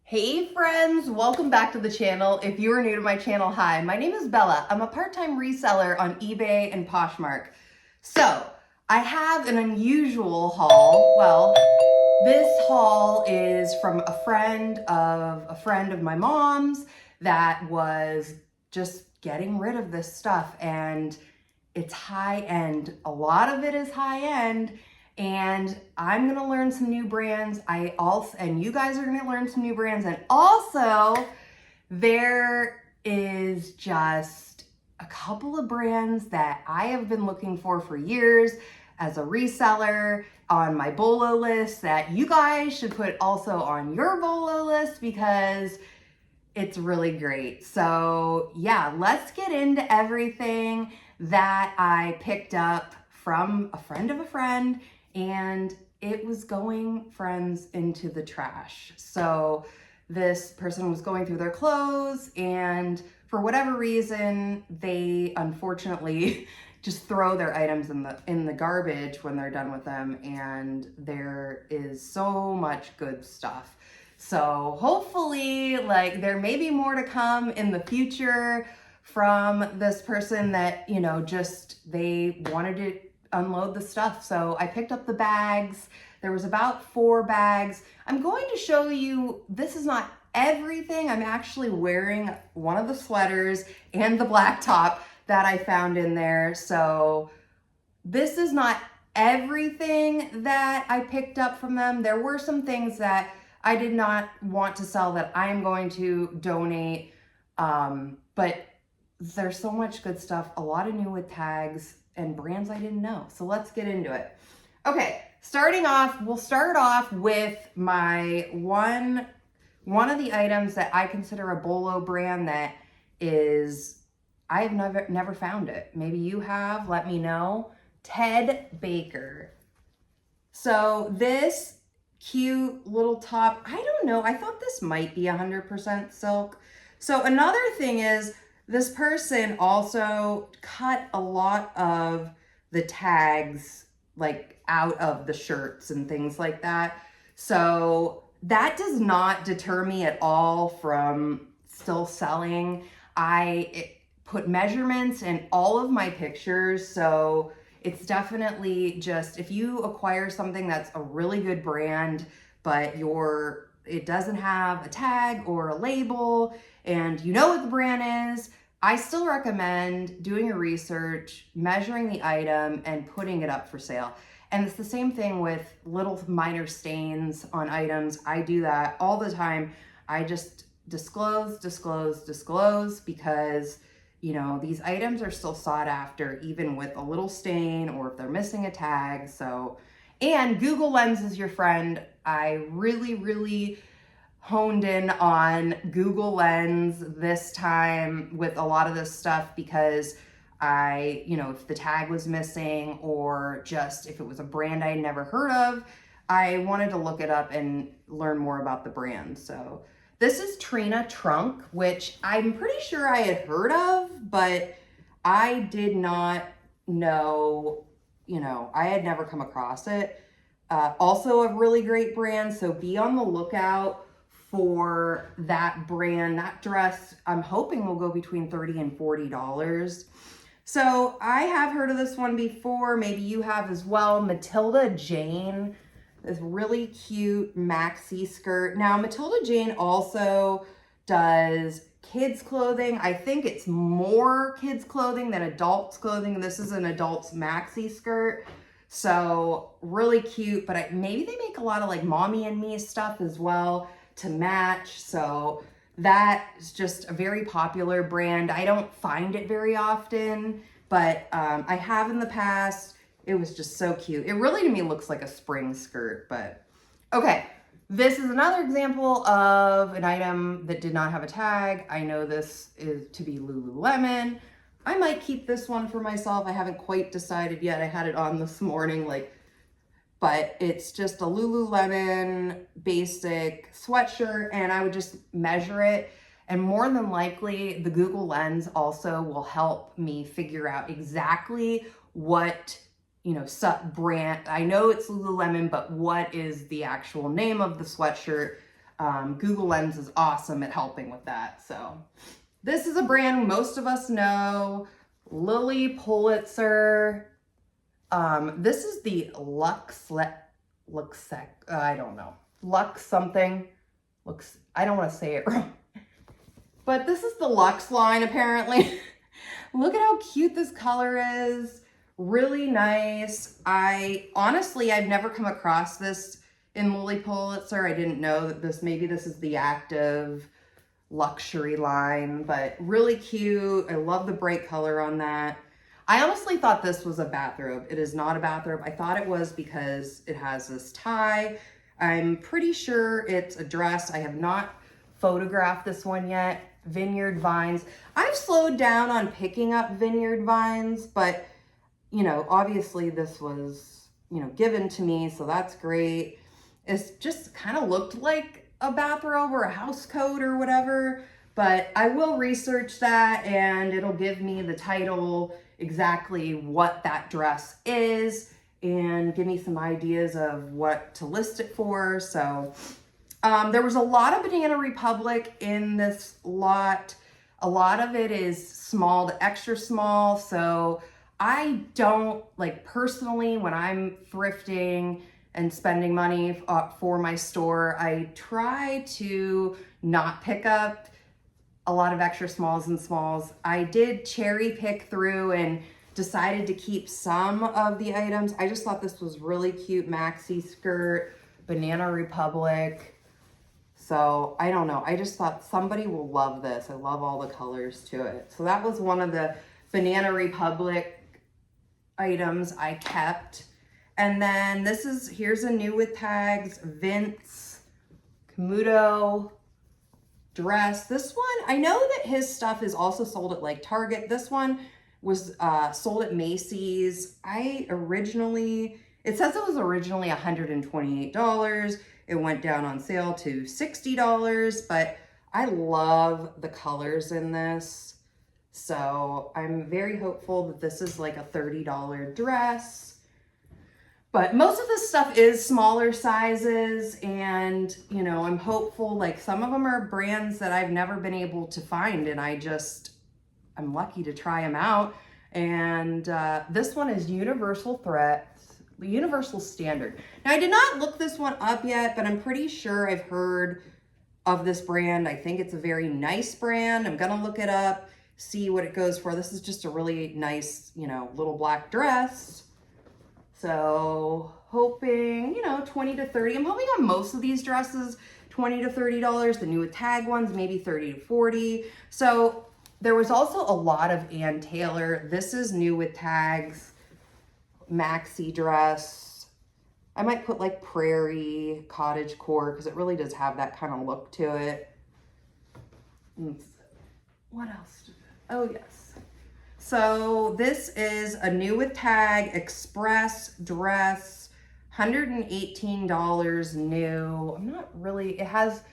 Hey friends, welcome back to the channel. If you are new to my channel, hi, my name is Bella. I'm a part-time reseller on eBay and Poshmark. So I have an unusual haul. Well, this haul is from a friend of my mom's that was just getting rid of this stuff, and it's high end. A lot of it is high end. And I'm gonna learn some new brands. And you guys are gonna learn some new brands. And also, there is just a couple of brands that I have been looking for years as a reseller on my BOLO list that you guys should put also on your BOLO list because it's really great. So yeah, let's get into everything that I picked up from a friend of a friend, and it was going, friends, into the trash. So this person was going through their clothes, and for whatever reason, they unfortunately just throw their items in the garbage when they're done with them, and there is so much good stuff. So hopefully, like, there may be more to come in the future from this person that, just they wanted to unload the stuff. So I picked up the bags. There was about 4 bags. I'm going to show you, this is not everything. I'm actually wearing one of the sweaters and the black top that I found in there. So this is not everything that I picked up from them. There were some things that I did not want to sell that I am going to donate. But there's so much good stuff, a lot of new with tags and brands I didn't know. So let's get into it. Okay, we'll start off with my one of the items that I consider a BOLO brand that is, I have never found it. Maybe you have, let me know. Ted Baker. So this cute little top, I don't know, I thought this might be 100% silk. So another thing is, this person also cut a lot of the tags like out of the shirts and things like that. So that does not deter me at all from still selling. I put measurements in all of my pictures, so it's definitely just, if you acquire something that's a really good brand, but it doesn't have a tag or a label and you know what the brand is, I still recommend doing your research, measuring the item, and putting it up for sale. And it's the same thing with little minor stains on items. I do that all the time. I just disclose because, these items are still sought after, even with a little stain or if they're missing a tag. So, and Google Lens is your friend. I really honed in on Google Lens this time with a lot of this stuff because if the tag was missing or just if it was a brand I had never heard of, I wanted to look it up and learn more about the brand. So this is Trina Trunk, which I'm pretty sure I had heard of, but I did not know, I had never come across it. Also a really great brand, so be on the lookout for that brand. That dress, I'm hoping will go between $30 and $40. So I have heard of this one before, maybe you have as well. Matilda Jane, this really cute maxi skirt. Now Matilda Jane also does kids clothing. I think it's more kids clothing than adults clothing. This is an adult's maxi skirt. So really cute, but maybe they make a lot of like mommy and me stuff as well to match. So that is just a very popular brand. I don't find it very often, but I have in the past. It was just so cute. It really to me looks like a spring skirt, but okay. This is another example of an item that did not have a tag. I know this is to be Lululemon. I might keep this one for myself. I haven't quite decided yet. I had it on this morning, but it's just a Lululemon basic sweatshirt, and I would just measure it. And more than likely, the Google Lens also will help me figure out exactly what, brand. I know it's Lululemon, but what is the actual name of the sweatshirt? Google Lens is awesome at helping with that. So this is a brand most of us know, Lilly Pulitzer. This is the I don't know. Lux something. I don't want to say it wrong. But this is the Luxe line apparently. Look at how cute this color is. Really nice. I've never come across this in Lilly Pulitzer. I didn't know that maybe this is the active luxury line, but really cute. I love the bright color on that. I honestly thought this was a bathrobe. It is not a bathrobe. I thought it was because it has this tie. I'm pretty sure it's a dress. I have not photographed this one yet. Vineyard Vines. I've slowed down on picking up Vineyard Vines, but you know, obviously this was, you know, given to me, so that's great. It's just kind of looked like a bathrobe or a house coat or whatever, but I will research that and it'll give me the title, exactly what that dress is, and give me some ideas of what to list it for. So there was a lot of Banana Republic in this lot. A lot of it is small to extra small. So I don't, like, personally, when I'm thrifting and spending money for my store, I try to not pick up a lot of extra smalls and smalls. I did cherry pick through and decided to keep some of the items. I just thought this was really cute. Maxi skirt, Banana Republic. So I don't know. I just thought somebody will love this. I love all the colors to it. So that was one of the Banana Republic items I kept. And then here's a new with tags, Vince Camuto dress. This one, I know that his stuff is also sold at like Target. This one was sold at Macy's. It says it was originally $128. It went down on sale to $60, but I love the colors in this. So I'm very hopeful that this is like a $30 dress. But most of this stuff is smaller sizes, and you know, I'm hopeful, like some of them are brands that I've never been able to find, and I'm lucky to try them out. And this one is Universal Standard. Now I did not look this one up yet, but I'm pretty sure I've heard of this brand. I think it's a very nice brand. I'm gonna look it up, see what it goes for. This is just a really nice, you know, little black dress. So hoping, you know, 20 to 30. I'm hoping on most of these dresses, $20 to $30. The new with tag ones, maybe 30 to 40. So there was also a lot of Ann Taylor. This is new with tags, maxi dress. I might put like prairie, cottage core, because it really does have that kind of look to it. What else? Oh, yes. So this is a new with tag express dress, $118 new. I'm not really, has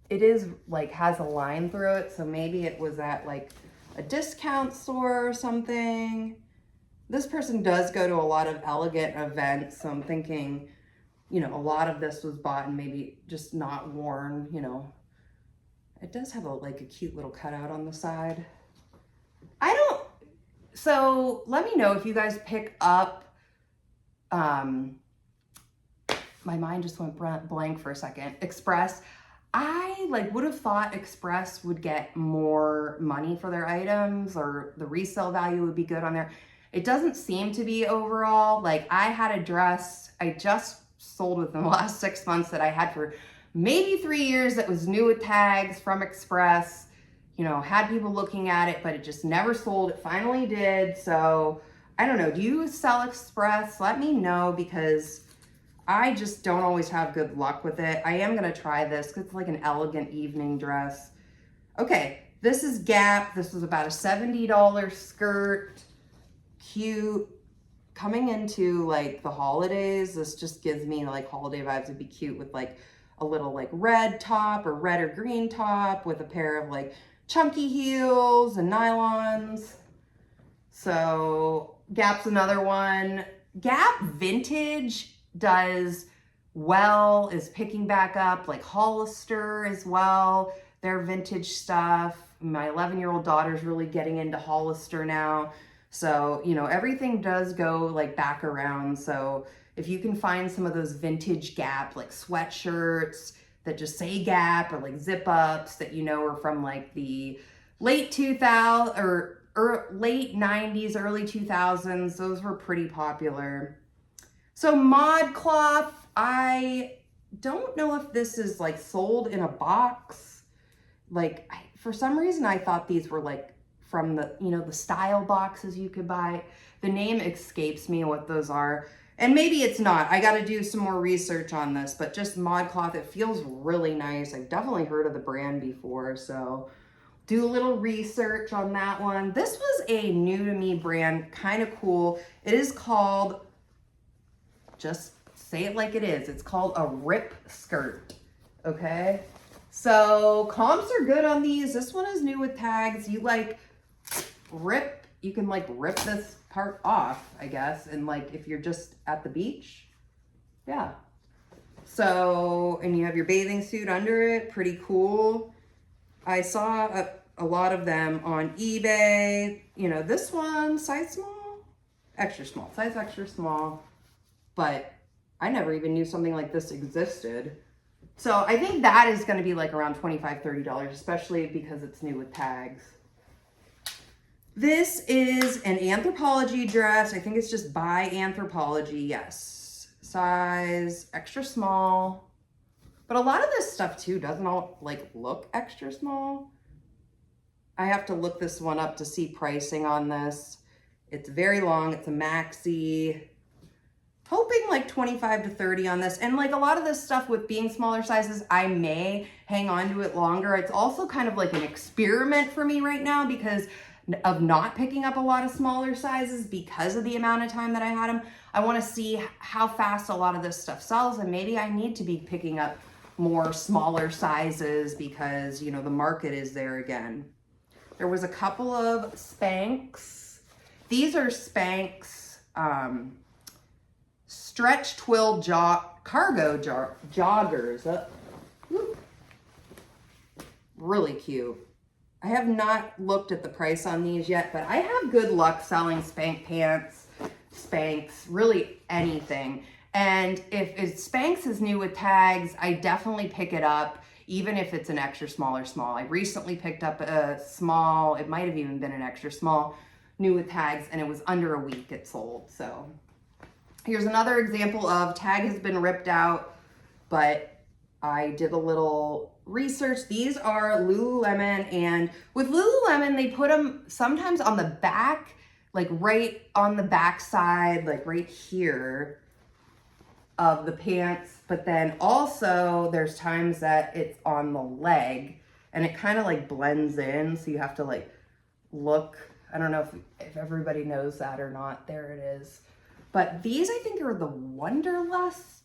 a line through it. So maybe it was at like a discount store or something. This person does go to a lot of elegant events. So I'm thinking, you know, a lot of this was bought and maybe just not worn, you know. It does have a cute little cutout on the side. So let me know if you guys pick up, my mind just went blank for a second, Express. I would have thought Express would get more money for their items, or the resale value would be good on there. It doesn't seem to be overall. Like, I had a dress I just sold within the last 6 months that I had for maybe 3 years that was new with tags from Express. You know, had people looking at it, but it just never sold. It finally did. So I don't know. Do you sell Express? Let me know, because I just don't always have good luck with it. I am going to try this because it's like an elegant evening dress. Okay, this is Gap. This was about a $70 skirt. Cute. Coming into like the holidays, this just gives me like holiday vibes. It'd be cute with like a little like red top or red or green top with a pair of like chunky heels and nylons. So Gap's another one. Gap Vintage does Well is picking back up, like Hollister as well, their vintage stuff. My 11-year-old daughter's really getting into Hollister now. So, you know, everything does go like back around. So if you can find some of those vintage Gap, like sweatshirts that just say Gap, or like zip ups that you know are from like the late 2000s or late 90s, early 2000s, those were pretty popular. So ModCloth, I don't know if this is like sold in a box. Like, for some reason I thought these were like from the, you know, the style boxes you could buy. The name escapes me what those are. And maybe it's not. I got to do some more research on this, but just ModCloth, it feels really nice. I've definitely heard of the brand before, so do a little research on that one. This was a new to me brand, kind of cool. It is called, just say it like it is, it's called a rip skirt, okay? So comps are good on these. This one is new with tags. You like rip, you can like rip this part off, I guess, and like if you're just at the beach, yeah. So, and you have your bathing suit under it, pretty cool. I saw a lot of them on eBay. You know, this one, size small, extra small, size extra small, but I never even knew something like this existed. So I think that is going to be like around $25, $30, especially because it's new with tags. This is an Anthropologie dress. I think it's just by Anthropologie, yes. Size extra small. But a lot of this stuff too doesn't all like look extra small. I have to look this one up to see pricing on this. It's very long, it's a maxi. Hoping like 25 to 30 on this. And like a lot of this stuff with being smaller sizes, I may hang on to it longer. It's also kind of like an experiment for me right now because of not picking up a lot of smaller sizes because of the amount of time that I had them. I want to see how fast a lot of this stuff sells, and maybe I need to be picking up more smaller sizes because, you know, the market is there again. There was a couple of Spanx. These are Spanx stretch twill cargo joggers. Really cute. I have not looked at the price on these yet, but I have good luck selling Spanx pants, Spanx, really anything. And if Spanx is new with tags, I definitely pick it up, even if it's an extra small or small. I recently picked up a small, it might have even been an extra small, new with tags, and it was under a week it sold. So here's another example of tag has been ripped out, but I did a little research. These are Lululemon, and with Lululemon, they put them sometimes on the back, like right on the back side, like right here of the pants, but then also there's times that it's on the leg and it kind of like blends in, so you have to like look. I don't know if everybody knows that or not. There it is. But these I think are the Wonderlust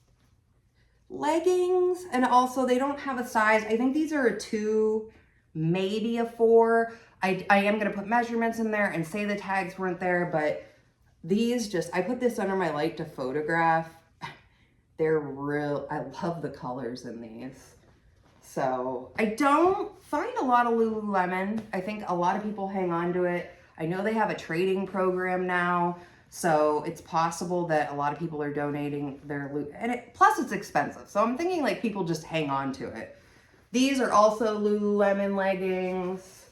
leggings, and also they don't have a size. I think these are a 2, maybe a 4. I am going to put measurements in there and say the tags weren't there, but these just, I put this under my light to photograph. They're real, I love the colors in these. So I don't find a lot of Lululemon. I think a lot of people hang on to it. I know they have a trading program now, so it's possible that a lot of people are donating their plus it's expensive. So I'm thinking like people just hang on to it. These are also Lululemon leggings.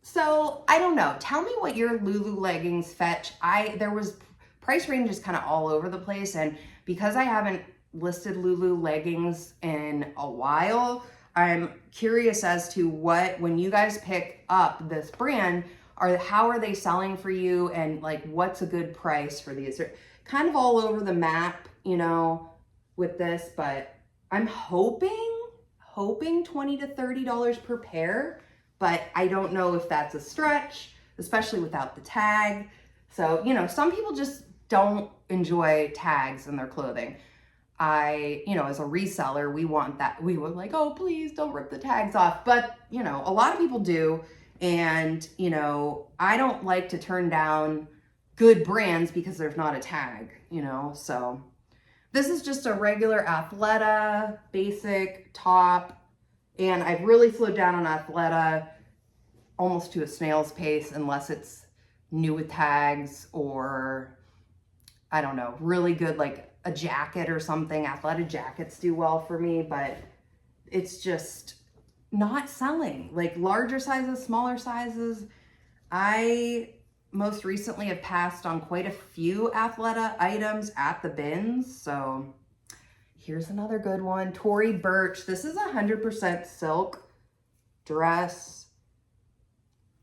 So I don't know. Tell me what your Lulu leggings fetch. There was price ranges kind of all over the place, and because I haven't listed Lulu leggings in a while, I'm curious as to when you guys pick up this brand, how are they selling for you, and like what's a good price for these? They're kind of all over the map, you know, with this, but I'm hoping $20 to $30 per pair, but I don't know if that's a stretch, especially without the tag. So, you know, some people just don't enjoy tags in their clothing. You know, as a reseller, we want that. We were like, oh, please don't rip the tags off. But, you know, a lot of people do. And, you know, I don't like to turn down good brands because there's not a tag, you know. So This is just a regular Athleta basic top, and I've really slowed down on Athleta almost to a snail's pace unless it's new with tags or, I don't know, really good like a jacket or something. Athleta jackets do well for me, but it's just not selling. Like larger sizes, smaller sizes. I most recently have passed on quite a few Athleta items at the bins. So here's another good one. Tory Burch. This is 100% silk dress.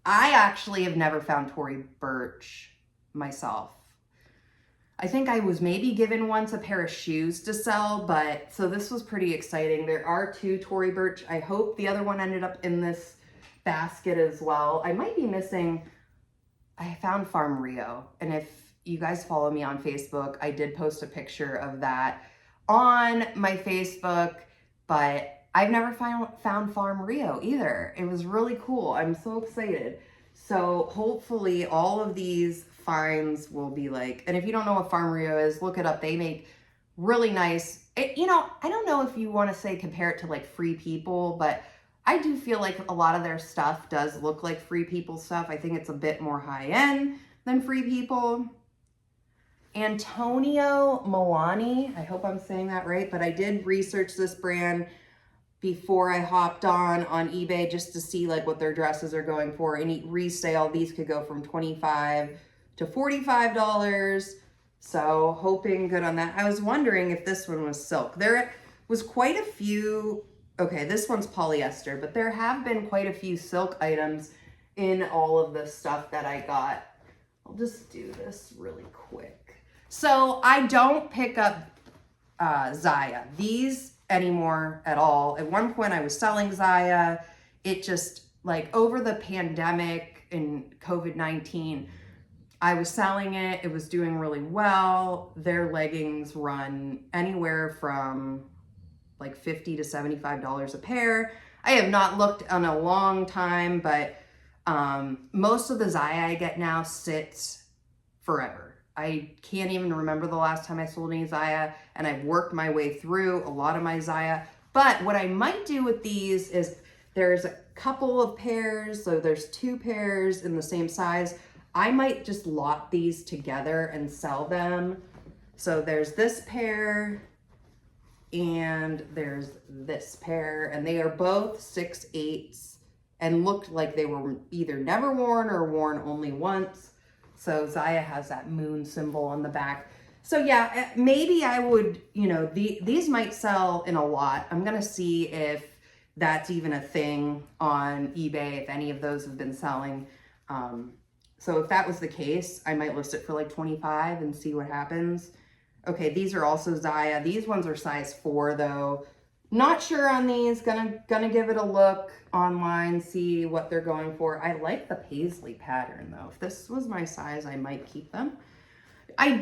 I actually have never found Tory Burch myself. I think I was maybe given once a pair of shoes to sell, but so this was pretty exciting. There are 2 Tory Burch. I hope the other one ended up in this basket as well. I might be missing, I found Farm Rio, and if you guys follow me on Facebook, I did post a picture of that on my Facebook, but I've never found Farm Rio either. It was really cool. I'm so excited. So hopefully all of these finds will be like, and if you don't know what Farm Rio is, look it up. They make really nice, you know, I don't know if you want to say compare it to like Free People, but I do feel like a lot of their stuff does look like Free People stuff. I think it's a bit more high end than Free People. Antonio Milani, I hope I'm saying that right, but I did research this brand before I hopped on eBay just to see like what their dresses are going for. Any resale, these could go from $25 to $45. So hoping good on that. I was wondering if this one was silk. There was quite a few, okay, this one's polyester, but there have been quite a few silk items in all of the stuff that I got. I'll just do this really quick. So I don't pick up Zaya. These anymore at all. At one point I was selling Zaya. It just like over the pandemic and COVID-19, I was selling it. It was doing really well. Their leggings run anywhere from like $50 to $75 a pair. I have not looked in a long time, but most of the Zaya I get now sits forever. I can't even remember the last time I sold any Zaya, and I've worked my way through a lot of my Zaya. But what I might do with these is there's a couple of pairs, so there's 2 pairs in the same size. I might just lot these together and sell them. So there's this pair and there's this pair, and they are both 6/8 and looked like they were either never worn or worn only once. So Zaya has that moon symbol on the back. So yeah, maybe I would, you know, these might sell in a lot. I'm gonna see if that's even a thing on eBay, if any of those have been selling. So if that was the case, I might list it for like 25 and see what happens. Okay, these are also Zaya. These ones are size 4 though. Not sure on these, gonna give it a look online, see what they're going for. I like the paisley pattern though. If this was my size, I might keep them. I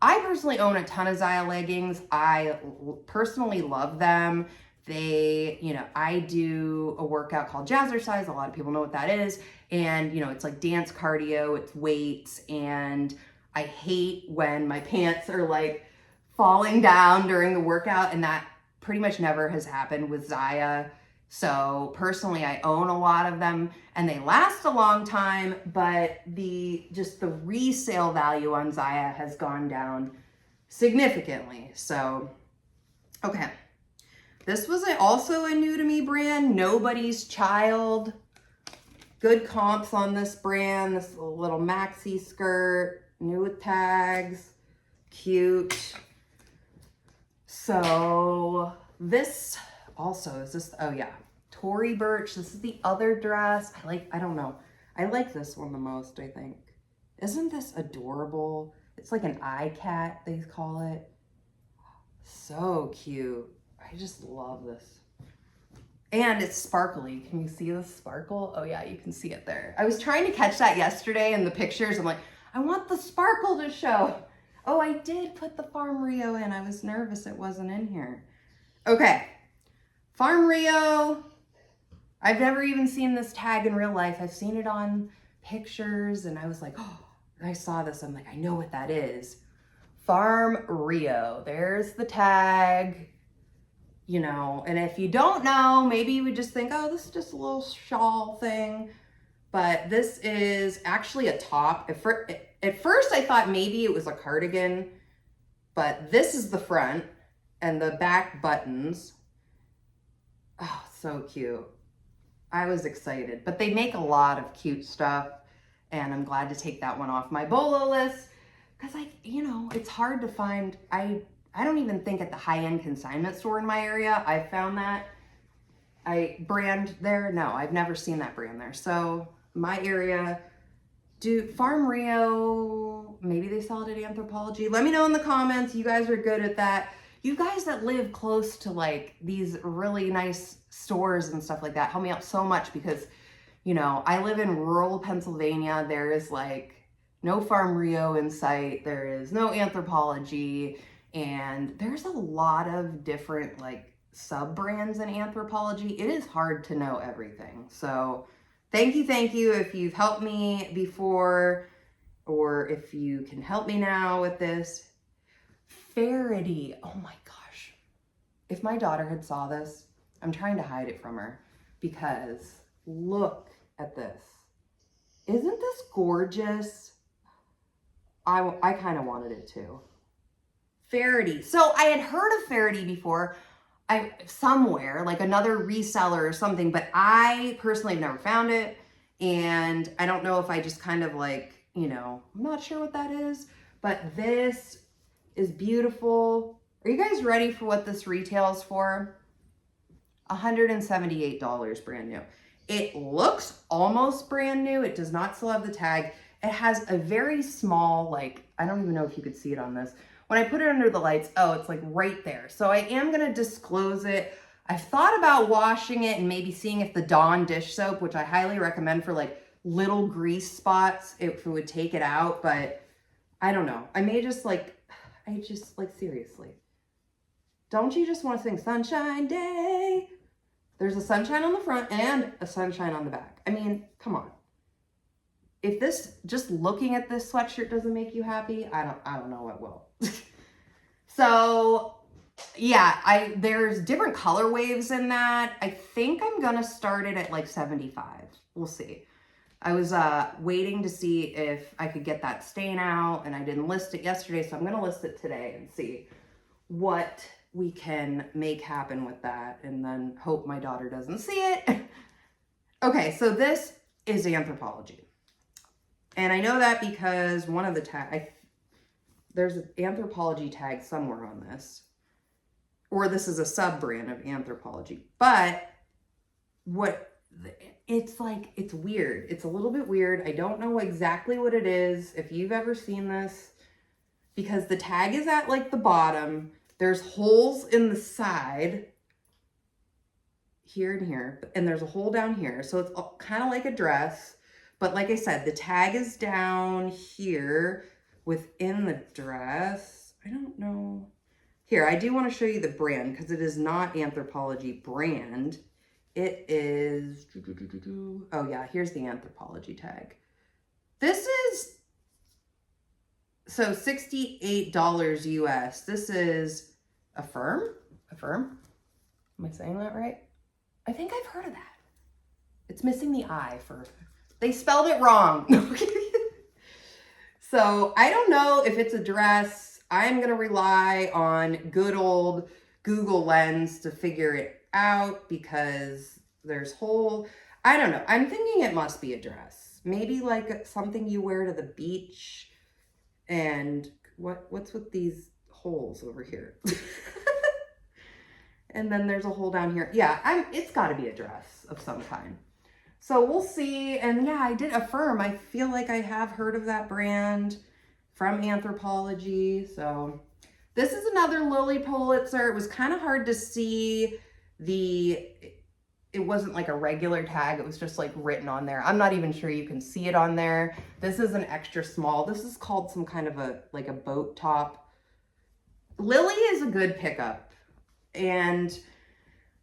personally own a ton of Zaya leggings. I personally love them. They, you know, I do a workout called Jazzercise. A lot of people know what that is. And, you know, it's like dance cardio, it's weights. And I hate when my pants are like falling down during the workout, and that pretty much never has happened with Zaya. So personally, I own a lot of them and they last a long time, but just the resale value on Zaya has gone down significantly. So, okay. This was also a new to me brand, Nobody's Child. Good comps on this brand. This little maxi skirt, new with tags, cute. So this also is this, oh yeah, Tory Burch. This is the other dress. I don't know. I like this one the most, I think. Isn't this adorable? It's like an eye cat, they call it. So cute. I just love this. And it's sparkly. Can you see the sparkle? Oh yeah, you can see it there. I was trying to catch that yesterday in the pictures. I'm like, I want the sparkle to show. Oh, I did put the Farm Rio in. I was nervous it wasn't in here. Okay, Farm Rio. I've never even seen this tag in real life. I've seen it on pictures and I was like, oh, I saw this. I'm like, I know what that is. Farm Rio. There's the tag, you know, and if you don't know, maybe you would just think, oh, this is just a little shawl thing. But this is actually a top. At first I thought maybe it was a cardigan, but this is the front and the back buttons. Oh, so cute. I was excited, but they make a lot of cute stuff, and I'm glad to take that one off my BOLO list because you know, it's hard to find. I don't even think at the high-end consignment store in my area I found that brand there. No, I've never seen that brand there. So my area, Farm Rio, maybe they sell it at Anthropologie. Let me know in the comments. You guys are good at that. You guys that live close to like these really nice stores and stuff like that help me out so much because, you know, I live in rural Pennsylvania. There is like no Farm Rio in sight. There is no Anthropologie, and there's a lot of different like sub brands in Anthropologie. It is hard to know everything. So thank you if you've helped me before, or if you can help me now with this. Faraday. Oh my gosh. If my daughter had saw this, I'm trying to hide it from her because look at this. Isn't this gorgeous? I kind of wanted it too. Faraday. So I had heard of Faraday before, somewhere, like another reseller or something, but I personally have never found it. And I don't know if I just kind of like, you know, I'm not sure what that is, but this is beautiful. Are you guys ready for what this retails for? $178 brand new. It looks almost brand new. It does not still have the tag. It has a very small, like, I don't even know if you could see it on this. When I put it under the lights, oh, it's like right there. So I am gonna disclose it. I've thought about washing it and maybe seeing if the Dawn dish soap, which I highly recommend for like little grease spots, if it would take it out, but I don't know. Seriously. Don't you just want to sing Sunshine Day? There's a sunshine on the front and a sunshine on the back. I mean, come on. If this, just looking at this sweatshirt doesn't make you happy, I don't know what will. So yeah, there's different color waves in that. I think I'm gonna start it at like 75. We'll see. I was waiting to see if I could get that stain out, and I didn't list it yesterday, so I'm gonna list it today and see what we can make happen with that, and then hope my daughter doesn't see it. Okay, so this is Anthropologie. And I know that because one of the there's an Anthropologie tag somewhere on this, or this is a sub brand of Anthropologie, but it's like, it's weird. It's a little bit weird. I don't know exactly what it is. If you've ever seen this, because the tag is at like the bottom, there's holes in the side here and here, and there's a hole down here. So it's kind of like a dress, but like I said, the tag is down here within the dress. I don't know. Here, I do want to show you the brand because it is not Anthropologie brand. It is, oh yeah, here's the Anthropologie tag. This is, so $68 US. This is Affirm? Am I saying that right? I think I've heard of that. It's missing the I they spelled it wrong. So I don't know if it's a dress. I'm going to rely on good old Google Lens to figure it out because there's I don't know. I'm thinking it must be a dress. Maybe like something you wear to the beach. And what's with these holes over here? And then there's a hole down here. Yeah, it's got to be a dress of some kind. So we'll see. And yeah, I did Affirm. I feel like I have heard of that brand from Anthropologie. So this is another Lily Pulitzer. It was kind of hard to see it wasn't like a regular tag. It was just like written on there. I'm not even sure you can see it on there. This is an extra small. This is called some kind of like a boat top. Lily is a good pickup, and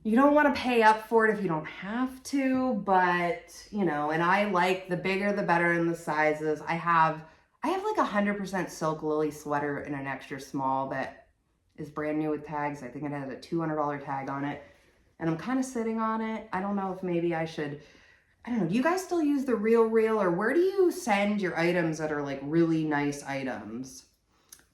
you don't want to pay up for it if you don't have to, but you know, and I like the bigger the better in the sizes. I have I have like 100% silk lily sweater in an extra small that is brand new with tags. I think it has a $200 tag on it. And I'm kind of sitting on it. I don't know if maybe I should, I don't know. Do you guys still use the Real Real, or where do you send your items that are like really nice items?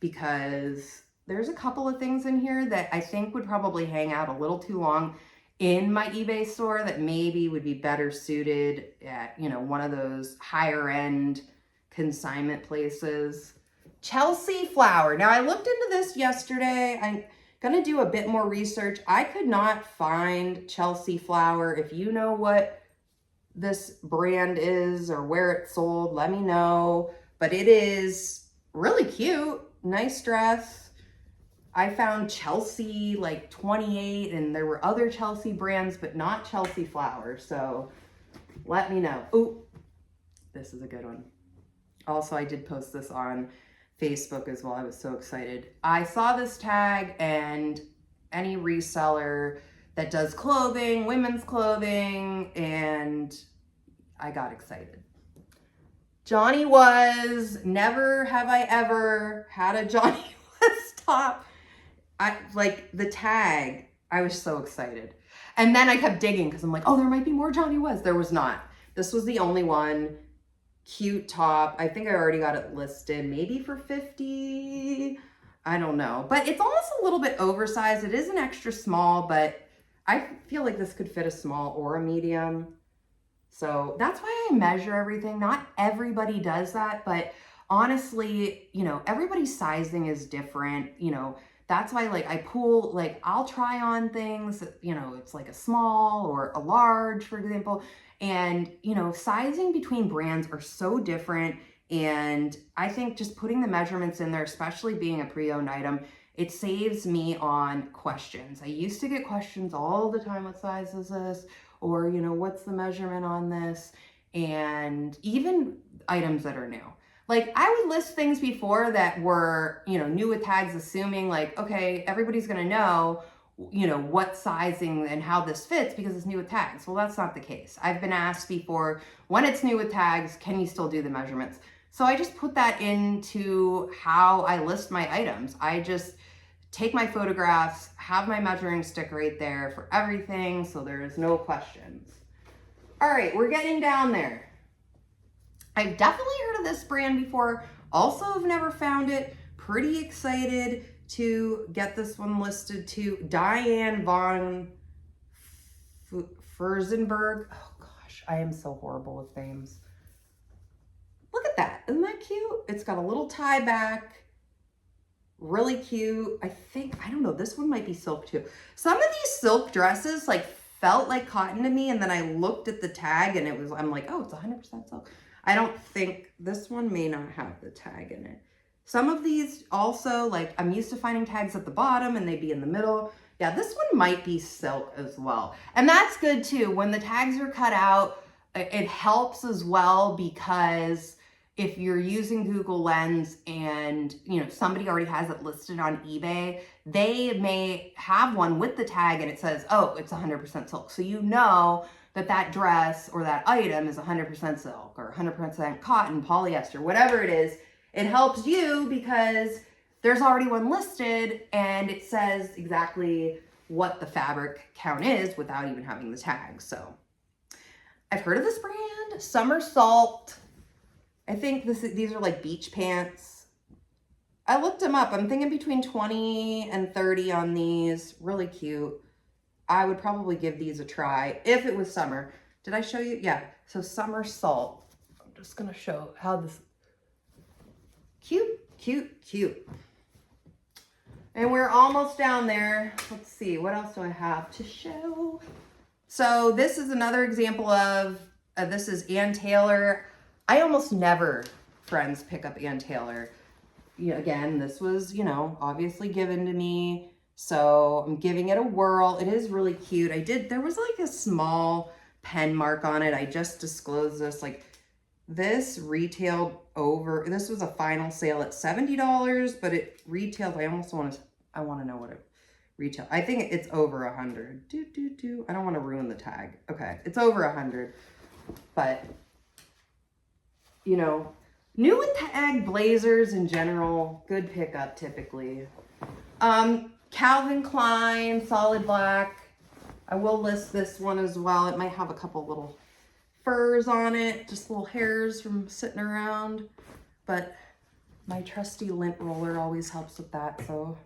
Because there's a couple of things in here that I think would probably hang out a little too long in my eBay store that maybe would be better suited at, you know, one of those higher end consignment places. Chelsea flower. Now I looked into this yesterday. I'm gonna do a bit more research. I could not find Chelsea flower. If you know what this brand is or where it's sold, let me know. But it is really cute. Nice dress. I found Chelsea like 28, and there were other Chelsea brands, but not Chelsea flower. So let me know. Ooh, this is a good one. Also, I did post this on Facebook as well. I was so excited. I saw this tag, and any reseller that does clothing, women's clothing, and I got excited. Johnny Was. Never have I ever had a Johnny Was top. I like the tag. I was so excited. And then I kept digging because I'm like, oh, there might be more Johnny Was. There was not. This was the only one. Cute top. I think I already got it listed maybe for 50. I don't know. But it's almost a little bit oversized. It is an extra small, but I feel like this could fit a small or a medium. So that's why I measure everything. Not everybody does that, but honestly, you know, everybody's sizing is different. You know, that's why like I pull, like I'll try on things, you know, it's like a small or a large, for example. And, you know, sizing between brands are so different. And I think just putting the measurements in there, especially being a pre-owned item, it saves me on questions. I used to get questions all the time. What size is this? Or, you know, what's the measurement on this? And even items that are new. Like I would list things before that were, you know, new with tags, assuming like, okay, everybody's going to know, you know, what sizing and how this fits because it's new with tags. Well, that's not the case. I've been asked before, when it's new with tags, can you still do the measurements? So I just put that into how I list my items. I just take my photographs, have my measuring stick right there for everything, so there's no questions. All right, we're getting down there. I've definitely heard of this brand before. Also have never found it. Pretty excited to get this one listed too. Diane von Furstenberg. Oh gosh, I am so horrible with names. Look at that, isn't that cute? It's got a little tie back. Really cute. I think, I don't know, this one might be silk too. Some of these silk dresses like felt like cotton to me, and then I looked at the tag and it was, I'm like, oh, it's 100% silk. I don't think, this one may not have the tag in it. Some of these also, like I'm used to finding tags at the bottom and they'd be in the middle. Yeah, this one might be silk as well. And that's good too. When the tags are cut out, it helps as well, because if you're using Google Lens and, you know, somebody already has it listed on eBay, they may have one with the tag and it says, oh, it's 100% silk. So you know that that dress or that item is 100% silk or 100% cotton, polyester, whatever it is. It helps you because there's already one listed and it says exactly what the fabric count is without even having the tag. So I've heard of this brand, Summer Salt. I think these are like beach pants. I looked them up. I'm thinking between 20 and 30 on these. Really cute. I would probably give these a try if it was summer. Did I show you? Yeah. So Summer Salt. I'm just going to show how this, cute, cute, cute. And we're almost down there. Let's see. What else do I have to show? So this is another example of, this is Ann Taylor. I almost never, friends, pick up Ann Taylor. Yeah, again, this was, you know, obviously given to me. So I'm giving it a whirl. It is really cute. There was like a small pen mark on it. I just disclosed this. Like this retailed over, this was a final sale at $70, but it retailed, I want to know what it retailed. I think it's over 100. I don't want to ruin the tag. Okay, it's over 100, but you know, New with tag blazers in general, good pickup typically. Calvin Klein, solid black. I will list this one as well. It might have a couple little furs on it, just little hairs from sitting around. But my trusty lint roller always helps with that, so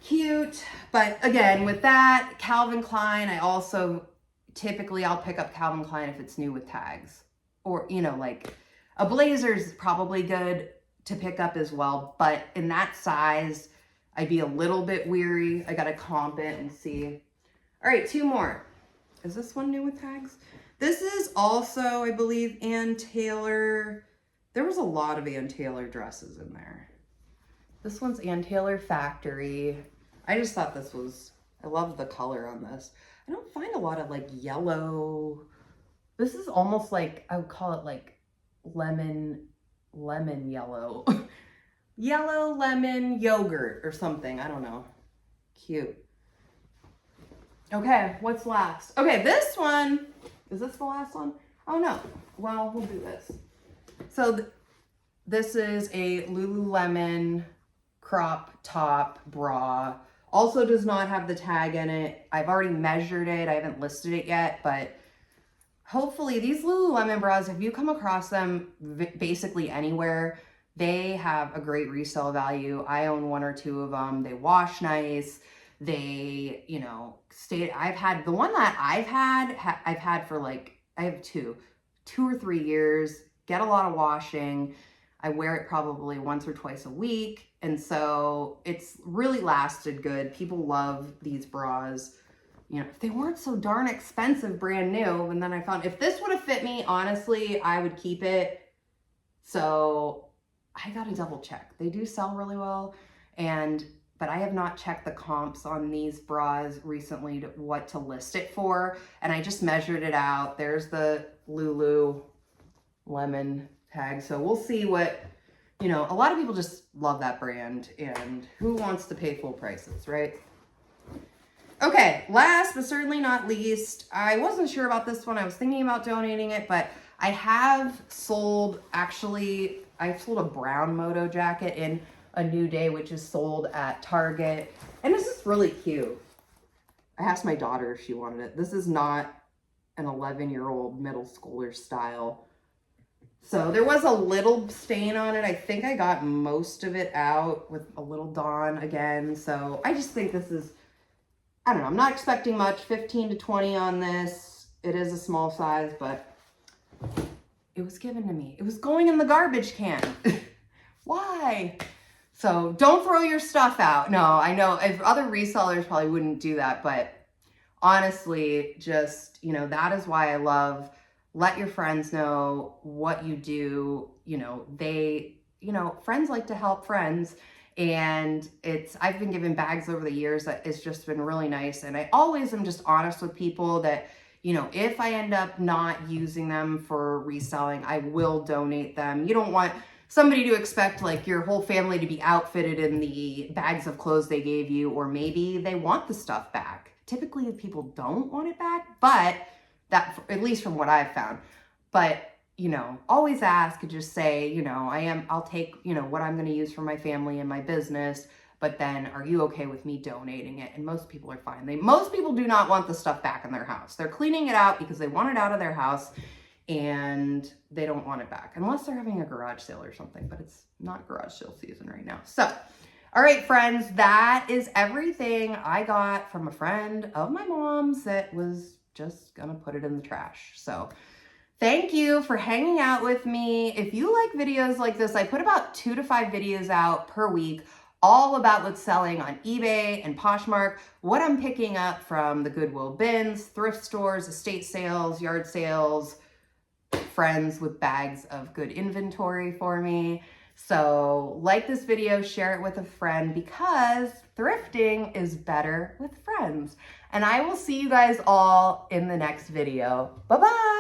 cute. But again, with that, Calvin Klein, I also typically I'll pick up Calvin Klein if it's new with tags. Or, you know, like a blazer's probably good to pick up as well, but in that size, I'd be a little bit weary. I gotta comp it and see. All right, 2 more. Is this one new with tags? This is also, I believe, Ann Taylor. There was a lot of Ann Taylor dresses in there. This one's Ann Taylor Factory. I just thought this was, I love the color on this. I don't find a lot of like yellow. This is almost like, I would call it like lemon yellow. Yellow lemon yogurt or something. I don't know. Cute. Okay, what's last? Okay, this one, is this the last one? Oh no, well, we'll do this. So this is a Lululemon crop top bra. Also does not have the tag in it. I've already measured it. I haven't listed it yet, but hopefully these Lululemon bras, if you come across them basically anywhere, they have a great resale value. I own 1 or 2 of them. They wash nice. They, you know, I've had, the one that I've had for like, I have 2 or 3 years, get a lot of washing. I wear it probably once or twice a week. And so it's really lasted good. People love these bras. You know, if they weren't so darn expensive, brand new, and then I found if this would have fit me, honestly, I would keep it. So I got to double check. They do sell really well. But I have not checked the comps on these bras recently to what to list it for. And I just measured it out. There's the Lululemon tag. So we'll see what, you know, a lot of people just love that brand, and who wants to pay full prices, right? Okay, last but certainly not least, I wasn't sure about this one. I was thinking about donating it, but I have sold, actually, I sold a brown moto jacket in a New Day, which is sold at Target. And this is really cute. I asked my daughter if she wanted it. This is not an 11-year-old middle schooler style. So there was a little stain on it. I think I got most of it out with a little Dawn again. So I just think this is, I don't know, I'm not expecting much, 15 to 20 on this. It is a small size, but it was given to me. It was going in the garbage can. Why? So don't throw your stuff out. No, I know if other resellers probably wouldn't do that, but honestly, just, you know, that is why I love, let your friends know what you do. You know, friends like to help friends. And I've been given bags over the years that it's just been really nice. And I always am just honest with people that, you know, if I end up not using them for reselling, I will donate them. You don't want somebody to expect like your whole family to be outfitted in the bags of clothes they gave you, or maybe they want the stuff back. Typically people don't want it back, but that, at least from what I've found, but you know, always ask and just say, you know, I'll take, you know, what I'm going to use for my family and my business, but then are you okay with me donating it? And most people are fine. Most people do not want the stuff back in their house. They're cleaning it out because they want it out of their house and they don't want it back unless they're having a garage sale or something, but it's not garage sale season right now. So, all right, friends, that is everything I got from a friend of my mom's that was just going to put it in the trash. So thank you for hanging out with me. If you like videos like this, I put about 2 to 5 videos out per week, all about what's selling on eBay and Poshmark, what I'm picking up from the Goodwill bins, thrift stores, estate sales, yard sales, friends with bags of good inventory for me. So like this video, share it with a friend, because thrifting is better with friends. And I will see you guys all in the next video. Bye-bye.